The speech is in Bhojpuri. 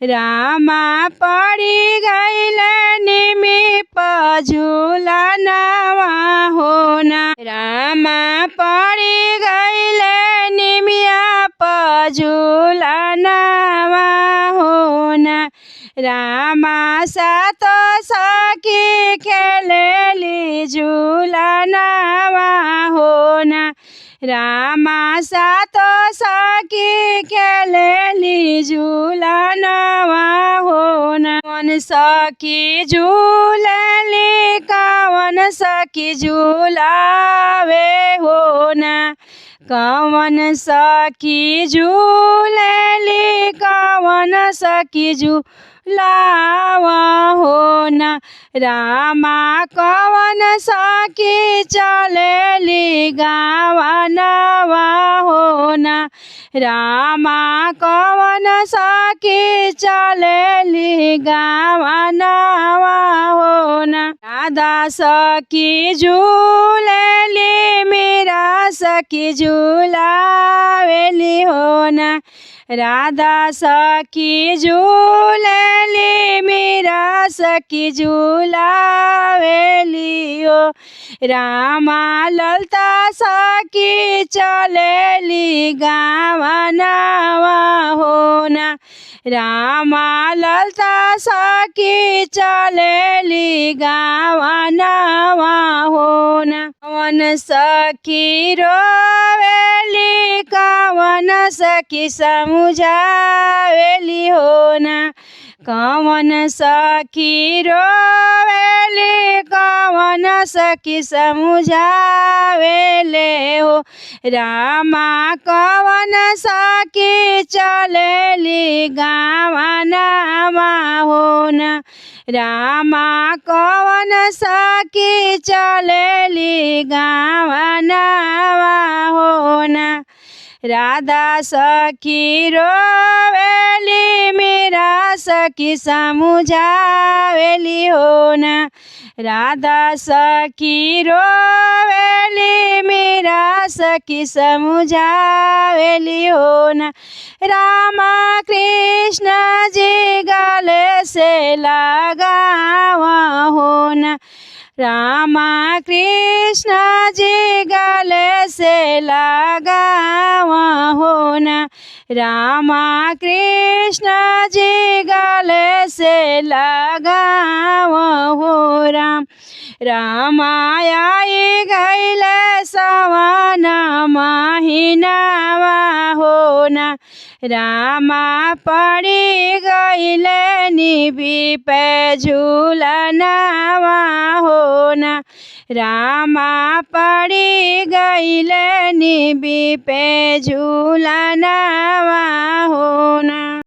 रामा पड़ी गईल निमी पझुलनवा होना। रामा पड़ी गईल निमिया पझुलनवा होना। रामा सातो सखी खेलेली झुलनवा होना। रामा सातो सखी खेलेली झुलनवा होना। कवन सखी झूलेली कवन सखी झूलावे होना। कवन सखी झूलेली कवन सखी झूलावा होना। रामा कवन सखी चलेली गावनवा होना। रामा कवन सखी चलेली गावनवा होना। राधा सखी झूलेली मीरा सखी झूलावेली होना। राधा सखी झूलेली मीरा सखी झूलावेली हो। रामा ललता सखी चलेली गावनवा होना। रामा ललता सखी चलेली गावनवा होना। कवन सखी रोवेली कवन सखी समुझावेली होना। कवन सखी रोवेली कवन सखी समुझावेले हो। रामा कवन सखी चलेली गावनवा होना। रामा कवन सखी चलेली गावनवा होना। राधा सखी रोवेली मीरा सखी समुझावेली होना। राधा सखी रोवेली मीरा सखी समुझावेली होना। रामा कृष्ण जी गले से लगावा होना। रामा कृष्ण जी गले से लगावा होना। रामा कृष्ण जी गले से लगावा हो राम। रामाई गईल सवन महीनावा होना। रामा पड़ी गईल निबी पे झूलनवा होना। रामा पड़ी गईल निबी पे झूलनवा होना।